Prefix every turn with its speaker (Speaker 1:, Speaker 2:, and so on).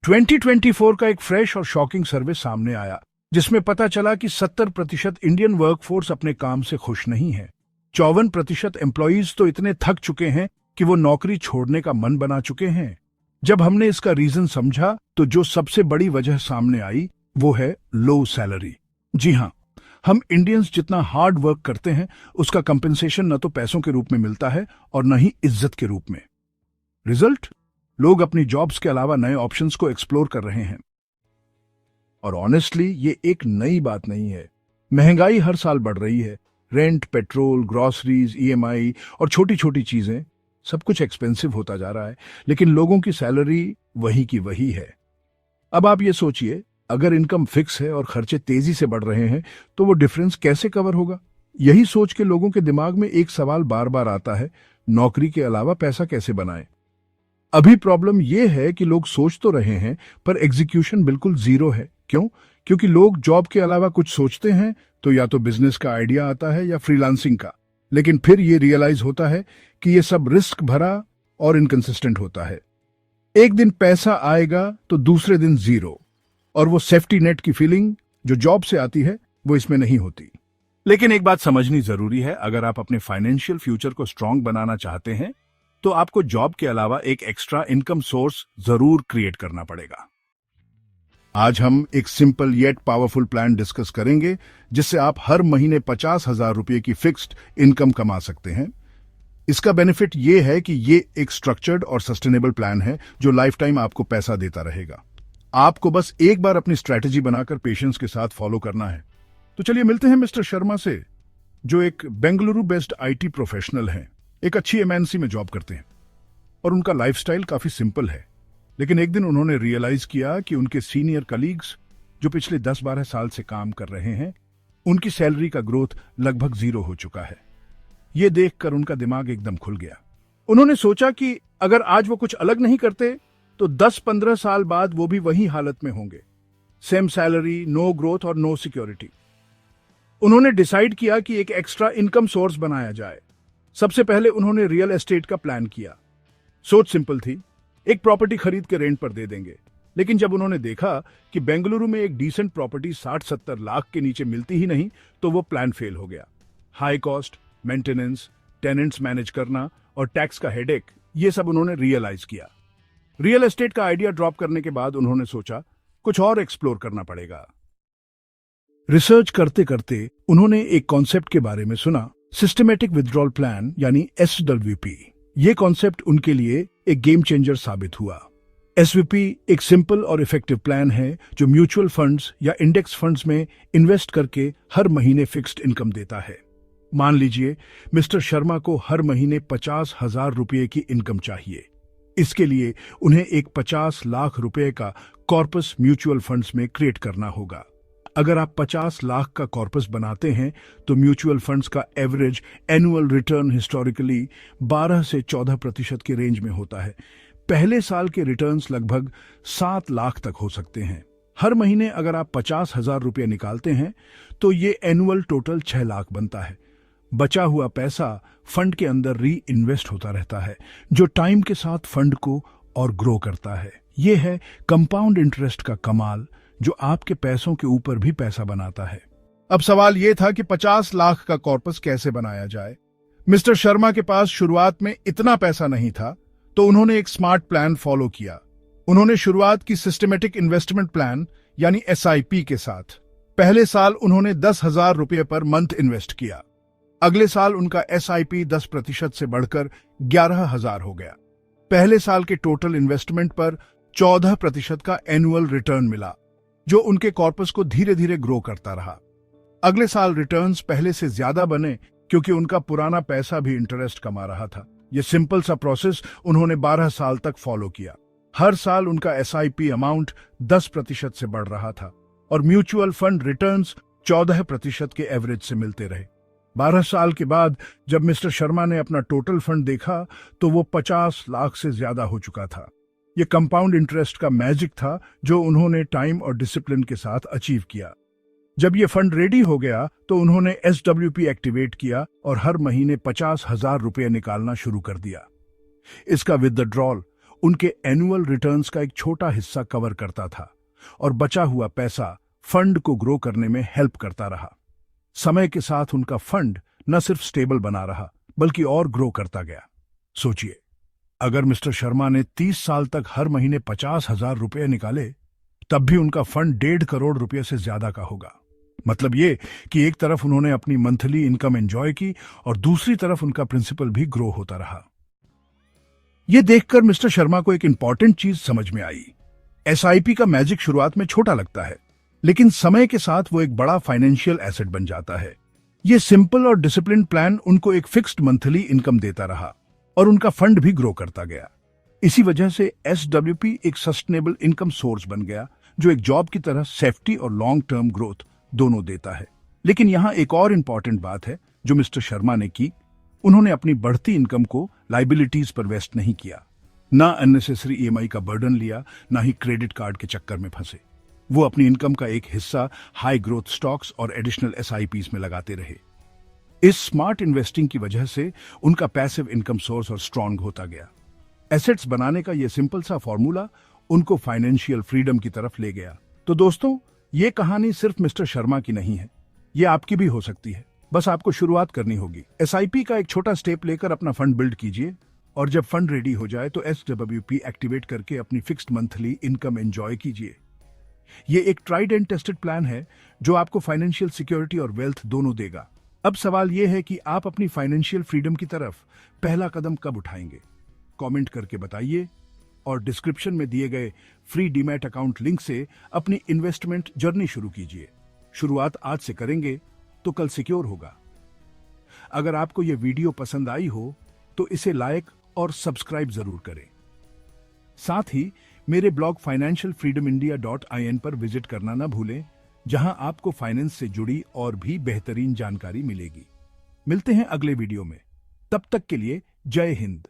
Speaker 1: 2024 का एक फ्रेश और शॉकिंग सर्वे सामने आया जिसमें पता चला कि 70% इंडियन वर्कफोर्स अपने काम से खुश नहीं है। 54% एम्प्लॉइज तो इतने थक चुके हैं कि वो नौकरी छोड़ने का मन बना चुके हैं। जब हमने इसका रीजन समझा तो जो सबसे बड़ी वजह सामने आई वो है लो सैलरी। जी हाँ, हम इंडियंस जितना हार्ड वर्क करते हैं उसका कंपेंसेशन न तो पैसों के रूप में मिलता है और न ही इज्जत के रूप में। रिजल्ट, लोग अपनी जॉब्स के अलावा नए ऑप्शंस को एक्सप्लोर कर रहे हैं। और ऑनेस्टली ये एक नई बात नहीं है। महंगाई हर साल बढ़ रही है। रेंट, पेट्रोल, ग्रॉसरीज, ईएमआई और छोटी छोटी चीजें, सब कुछ एक्सपेंसिव होता जा रहा है, लेकिन लोगों की सैलरी वही की वही है। अब आप ये सोचिए, अगर इनकम फिक्स है और खर्चे तेजी से बढ़ रहे हैं तो वो डिफरेंस कैसे कवर होगा? यही सोच के लोगों के दिमाग में एक सवाल बार बार आता है, नौकरी के अलावा पैसा कैसे बनाएं? अभी प्रॉब्लम यह है कि लोग सोच तो रहे हैं पर एग्जीक्यूशन बिल्कुल जीरो है। क्यों? क्योंकि लोग जॉब के अलावा कुछ सोचते हैं तो या तो बिजनेस का आइडिया आता है या फ्रीलांसिंग का, लेकिन फिर ये रियलाइज होता है कि ये सब रिस्क भरा और इनकंसिस्टेंट होता है। एक दिन पैसा आएगा तो दूसरे दिन जीरो, और वो सेफ्टी नेट की फीलिंग जो जॉब से आती है वो इसमें नहीं होती। लेकिन एक बात समझनी जरूरी है, अगर आप अपने फाइनेंशियल फ्यूचर को स्ट्रांग बनाना चाहते हैं तो आपको जॉब के अलावा एक एक्स्ट्रा इनकम सोर्स जरूर क्रिएट करना पड़ेगा। आज हम एक simple yet powerful plan discuss करेंगे जिससे आप हर महीने 50,000 रुपए की फिक्स्ड इनकम कमा सकते हैं। इसका बेनिफिट ये है कि ये एक स्ट्रक्चर्ड और सस्टेनेबल प्लान है जो लाइफ टाइम आपको पैसा देता रहेगा। आपको बस एक बार अपनी स्ट्रैटेजी बनाकर पेशेंस के साथ फॉलो करना है। तो चलिए मिलते हैं मिस्टर शर्मा से, जो एक बेंगलुरु बेस्ड आईटी प्रोफेशनल हैं, एक अच्छी एमएनसी में जॉब करते हैं और उनका लाइफस्टाइल काफी सिंपल है। लेकिन एक दिन उन्होंने रियलाइज किया कि उनके सीनियर कलीग्स जो पिछले 10-12 साल से काम कर रहे हैं, उनकी सैलरी का ग्रोथ लगभग जीरो हो चुका है। ये देखकर उनका दिमाग एकदम खुल गया। उन्होंने सोचा कि अगर आज वो कुछ अलग नहीं करते तो 10-15 साल बाद वो भी वही हालत में होंगे। सेम सैलरी, नो ग्रोथ और नो सिक्योरिटी। उन्होंने डिसाइड किया कि एक एक्स्ट्रा इनकम सोर्स बनाया जाए। सबसे पहले उन्होंने रियल एस्टेट का प्लान किया। सोच सिंपल थी, एक प्रॉपर्टी खरीद के रेंट पर दे देंगे। लेकिन जब उन्होंने देखा कि बेंगलुरु में एक डिसेंट प्रॉपर्टी 60-70 लाख के नीचे मिलती ही नहीं, तो वो प्लान फेल हो गया। High cost, maintenance, tenants manage करना और टैक्स का हेडेक, ये सब उन्होंने रियलाइज किया। रियल एस्टेट का आइडिया ड्रॉप करने के बाद उन्होंने सोचा कुछ और एक्सप्लोर करना पड़ेगा। रिसर्च करते करते उन्होंने एक कॉन्सेप्ट के बारे में सुना, सिस्टमेटिक विथड्रॉल प्लान यानी SWP। ये कॉन्सेप्ट उनके लिए एक गेम चेंजर साबित हुआ। SWP एक सिंपल और इफेक्टिव प्लान है जो म्यूचुअल फंड्स या इंडेक्स फंड्स में इन्वेस्ट करके हर महीने फिक्स्ड इनकम देता है। मान लीजिए मिस्टर शर्मा को हर महीने 50,000 रुपये की इनकम चाहिए। इसके लिए उन्हें एक 50 लाख रुपए का कॉर्पस म्यूचुअल फंड्स में क्रिएट करना होगा। अगर आप 50 लाख का कॉर्पस बनाते हैं तो म्यूचुअल फंड्स का एवरेज एनुअल रिटर्न हिस्टोरिकली 12 से 14% के रेंज में होता है। पहले साल के रिटर्न्स लगभग 7 लाख तक हो सकते हैं। हर महीने अगर आप 50,000 रुपये निकालते हैं तो ये एनुअल टोटल 6 लाख बनता है। बचा हुआ पैसा फंड के अंदर री इन्वेस्ट होता रहता है, जो टाइम के साथ फंड को और ग्रो करता है। ये है कंपाउंड इंटरेस्ट का कमाल, जो आपके पैसों के ऊपर भी पैसा बनाता है। अब सवाल यह था कि 50 लाख का कॉर्पस कैसे बनाया जाए। मिस्टर शर्मा के पास शुरुआत में इतना पैसा नहीं था, तो उन्होंने एक स्मार्ट प्लान फॉलो किया। उन्होंने शुरुआत की सिस्टमेटिक इन्वेस्टमेंट प्लान यानी SIP के साथ। पहले साल उन्होंने 10,000 रुपये पर मंथ इन्वेस्ट किया। अगले साल उनका SIP 10% से बढ़कर 11,000 हो गया। पहले साल के टोटल इन्वेस्टमेंट पर 14% का एनुअल रिटर्न मिला, जो उनके कॉर्पस को धीरे धीरे ग्रो करता रहा। अगले साल रिटर्न्स पहले से ज्यादा बने क्योंकि उनका पुराना पैसा भी इंटरेस्ट कमा रहा था। यह सिंपल सा प्रोसेस उन्होंने 12 साल तक फॉलो किया। हर साल उनका SIP अमाउंट 10% से बढ़ रहा था और म्यूचुअल फंड रिटर्न्स 14% के एवरेज से मिलते रहे। 12 साल के बाद जब मिस्टर शर्मा ने अपना टोटल फंड देखा तो वो 50 लाख से ज्यादा हो चुका था। ये कंपाउंड इंटरेस्ट का मैजिक था जो उन्होंने टाइम और डिसिप्लिन के साथ अचीव किया। जब ये फंड रेडी हो गया तो उन्होंने SWP एक्टिवेट किया और हर महीने 50,000 रुपये निकालना शुरू कर दिया। इसका विथड्रॉल उनके एनुअल रिटर्न्स का एक छोटा हिस्सा कवर करता था और बचा हुआ पैसा फंड को ग्रो करने में हेल्प करता रहा। समय के साथ उनका फंड न सिर्फ स्टेबल बना रहा बल्कि और ग्रो करता गया। सोचिए, अगर मिस्टर शर्मा ने 30 साल तक हर महीने 50,000 रुपए निकाले, तब भी उनका फंड 1.5 करोड़ रुपए से ज्यादा का होगा। मतलब ये कि एक तरफ उन्होंने अपनी मंथली इनकम एंजॉय की और दूसरी तरफ उनका प्रिंसिपल भी ग्रो होता रहा। यह देखकर मिस्टर शर्मा को एक इंपॉर्टेंट चीज समझ में आई। एसआईपी का मैजिक शुरुआत में छोटा लगता है, लेकिन समय के साथ वो एक बड़ा फाइनेंशियल एसेट बन जाता है। ये सिंपल और डिसिप्लिन प्लान उनको एक फिक्स्ड मंथली इनकम देता रहा और उनका फंड भी ग्रो करता गया। इसी वजह से एसडब्ल्यूपी एक सस्टेनेबल इनकम सोर्स बन गया, जो एक जॉब की तरह सेफ्टी और लॉन्ग टर्म ग्रोथ दोनों देता है। लेकिन यहाँ एक और इंपॉर्टेंट बात है जो मिस्टर शर्मा ने की। उन्होंने अपनी बढ़ती इनकम को लाइबिलिटीज पर वेस्ट नहीं किया, ना अननेसेसरी ईएमआई का बर्डन लिया, ना ही क्रेडिट कार्ड के चक्कर में फंसे। वो अपनी इनकम का एक हिस्सा हाई ग्रोथ स्टॉक्स और एडिशनल एसआईपीज में लगाते रहे। इस स्मार्ट इन्वेस्टिंग की वजह से उनका पैसिव इनकम सोर्स और स्ट्रांग होता गया। एसेट्स बनाने का यह सिंपल सा फॉर्मूला उनको फाइनेंशियल फ्रीडम की तरफ ले गया। तो दोस्तों, ये कहानी सिर्फ मिस्टर शर्मा की नहीं है, ये आपकी भी हो सकती है। बस आपको शुरुआत करनी होगी। एसआईपी का एक छोटा स्टेप लेकर अपना फंड बिल्ड कीजिए और जब फंड रेडी हो जाए तो एसडब्ल्यूपी एक्टिवेट करके अपनी फिक्स्ड मंथली इनकम एंजॉय कीजिए। ये एक ट्राइड एंड टेस्टेड प्लान है जो आपको फाइनेंशियल सिक्योरिटी और वेल्थ दोनों देगा। अब सवाल यह है कि आप अपनी फाइनेंशियल फ्रीडम की तरफ पहला कदम कब उठाएंगे? कमेंट करके बताइए और डिस्क्रिप्शन में दिए गए फ्री डीमैट अकाउंट लिंक से अपनी इन्वेस्टमेंट जर्नी शुरू कीजिए। शुरुआत आज से करेंगे तो कल सिक्योर होगा। अगर आपको यह वीडियो पसंद आई हो तो इसे लाइक और सब्सक्राइब जरूर करें। साथ ही मेरे ब्लॉग financialfreedomindia.in पर विजिट करना ना भूलें, जहां आपको फाइनेंस से जुड़ी और भी बेहतरीन जानकारी मिलेगी। मिलते हैं अगले वीडियो में, तब तक के लिए जय हिंद।